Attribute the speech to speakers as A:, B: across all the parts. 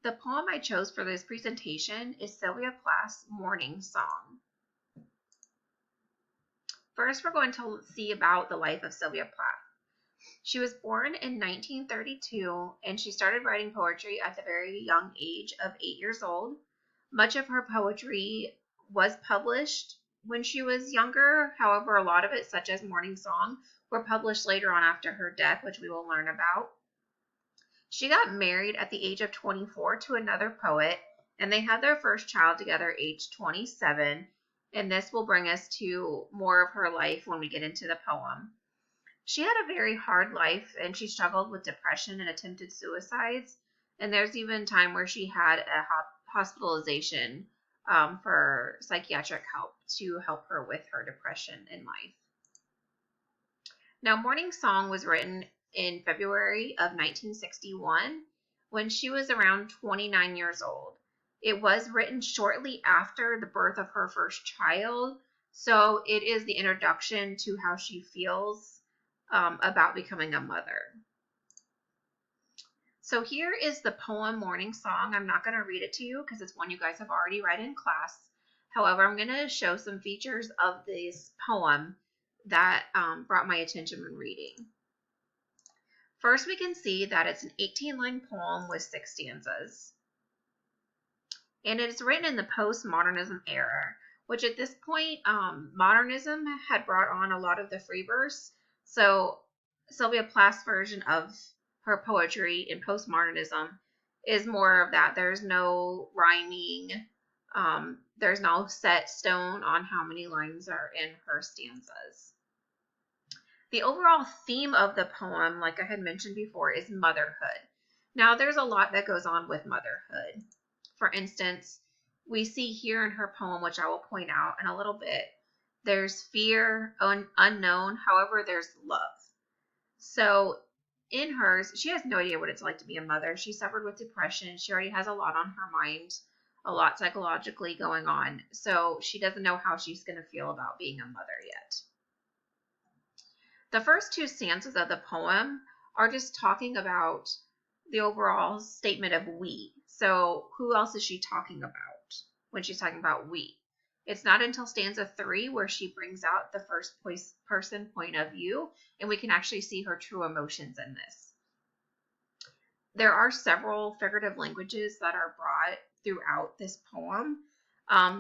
A: The poem I chose for this presentation is Sylvia Plath's Morning Song. First, we're going to see about the life of Sylvia Plath. She was born in 1932, and she started writing poetry at the very young age of 8 years old. Much of her poetry was published when she was younger. However, a lot of it, such as Morning Song, were published later on after her death, which we will learn about. She got married at the age of 24 to another poet, and they had their first child together aged 27, and this will bring us to more of her life when we get into the poem. She had a very hard life, and she struggled with depression and attempted suicides, and there's even time where she had a hospitalization for psychiatric help to help her with her depression in life. Now, Morning Song was written in February of 1961 when she was around 29 years old. It was written shortly after the birth of her first child, so it is the introduction to how she feels about becoming a mother. So here is the poem Morning Song. I'm not going to read it to you because it's one you guys have already read in class. However, I'm going to show some features of this poem that brought my attention when reading. First, we can see that it's an 18-line poem with 6 stanzas. And it is written in the postmodernism era, which at this point, modernism had brought on a lot of the free verse. So Sylvia Plath's version of her poetry in postmodernism is more of that. There's no rhyming. There's no set stone on how many lines are in her stanzas. The overall theme of the poem, like I had mentioned before, is motherhood. Now, there's a lot that goes on with motherhood. For instance, we see here in her poem, which I will point out in a little bit, there's fear, unknown, however, there's love. So in hers, she has no idea what it's like to be a mother. She suffered with depression. She already has a lot on her mind, a lot psychologically going on. So she doesn't know how she's going to feel about being a mother yet. The first 2 stanzas of the poem are just talking about the overall statement of we. So who else is she talking about when she's talking about we? It's not until stanza 3 where she brings out the first person point of view, and we can actually see her true emotions in this. There are several figurative languages that are brought throughout this poem.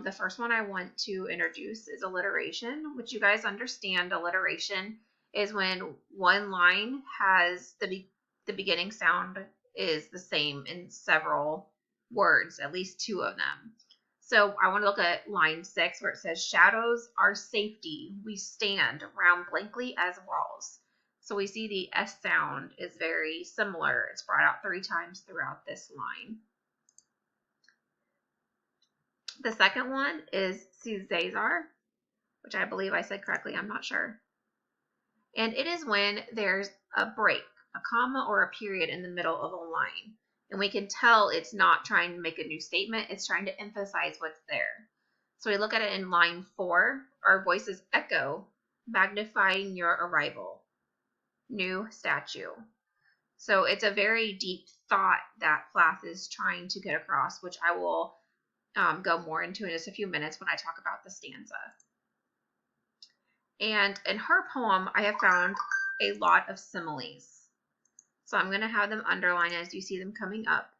A: The first one I want to introduce is alliteration, which you guys understand. Alliteration is when one line has the beginning sound is the same in several words, at least 2 of them. So I want to look at line 6 where it says, shadows are safety, we stand round blankly as walls. So we see the S sound is very similar. It's brought out 3 times throughout this line. The second one is Caesar, which I believe I said correctly, I'm not sure. And it is when there's a break, a comma or a period in the middle of a line. And we can tell it's not trying to make a new statement, it's trying to emphasize what's there. So we look at it in line 4, our voices echo, magnifying your arrival. New statue. So it's a very deep thought that Plath is trying to get across, which I will go more into in just a few minutes when I talk about the stanza. And in her poem, I have found a lot of similes. So I'm going to have them underlined as you see them coming up.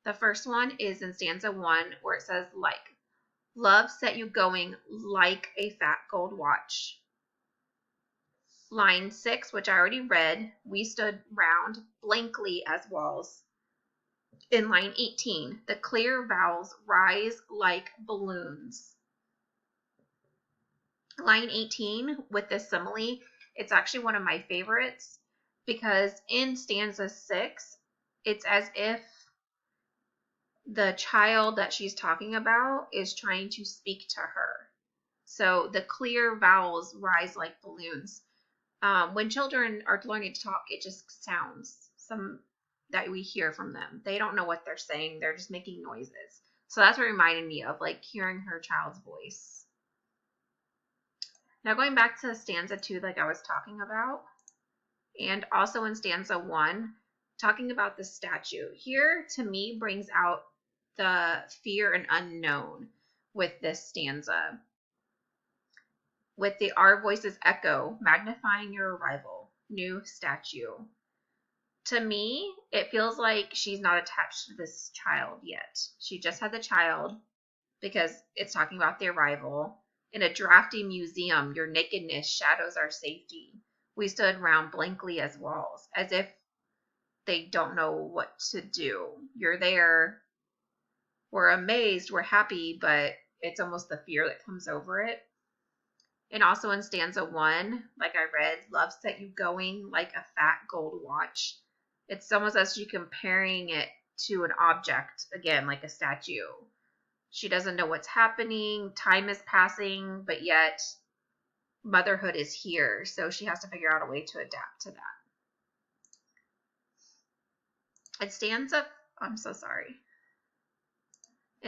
A: The first one is in stanza 1 where it says like. Love set you going like a fat gold watch. Line 6, which I already read, we stood round blankly as walls. In line 18, the clear vowels rise like balloons. Line 18 with this simile, it's actually one of my favorites because in stanza 6, it's as if the child that she's talking about is trying to speak to her. So the clear vowels rise like balloons. When children are learning to talk, it just sounds that we hear from them. They don't know what they're saying. They're just making noises. So that's what reminded me of like hearing her child's voice. Now going back to stanza 2 like I was talking about, and also in stanza 1, talking about the statue. Here to me brings out the fear and unknown with this stanza. With the our voices echo, magnifying your arrival, new statue. To me, it feels like she's not attached to this child yet. She just had the child because it's talking about the arrival. In a drafty museum, your nakedness shadows our safety. We stood round blankly as walls, as if they don't know what to do. You're there. We're amazed, we're happy, but it's almost the fear that comes over it. And also in stanza 1, like I read, love set you going like a fat gold watch. It's almost as she comparing it to an object, again, like a statue. She doesn't know what's happening, time is passing, but yet motherhood is here, so she has to figure out a way to adapt to that. In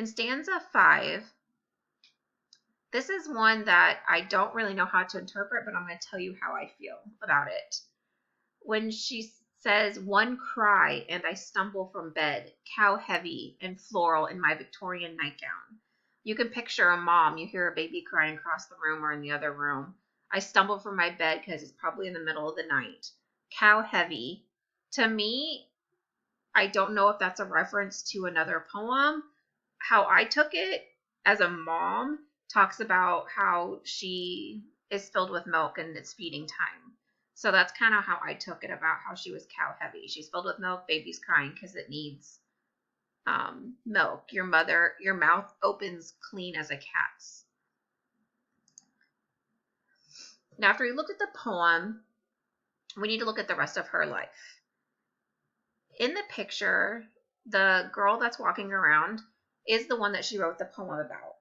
A: stanza 5, this is one that I don't really know how to interpret, but I'm going to tell you how I feel about it. When she says, one cry and I stumble from bed, cow heavy and floral in my Victorian nightgown. You can picture a mom, you hear a baby crying across the room or in the other room. I stumble from my bed because it's probably in the middle of the night. Cow heavy. To me, I don't know if that's a reference to another poem. How I took it as a mom talks about how she is filled with milk and it's feeding time. So that's kind of how I took it about how she was cow heavy. She's filled with milk, baby's crying because it needs milk. Your mouth opens clean as a cat's. Now, after we look at the poem, we need to look at the rest of her life. In the picture, the girl that's walking around is the one that she wrote the poem about.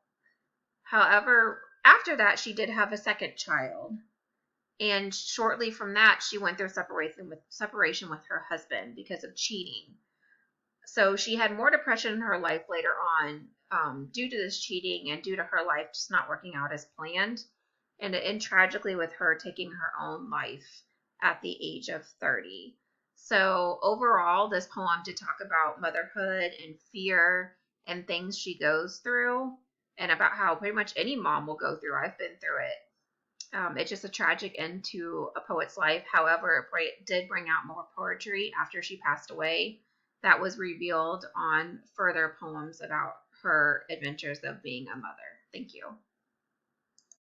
A: However, after that, she did have a second child. And shortly from that, she went through separation with her husband because of cheating. So she had more depression in her life later on due to this cheating and due to her life just not working out as planned. And it ended tragically with her taking her own life at the age of 30. So overall, this poem did talk about motherhood and fear and things she goes through and about how pretty much any mom will go through. I've been through it. It's just a tragic end to a poet's life. However, it did bring out more poetry after she passed away that was revealed on further poems about her adventures of being a mother. Thank you.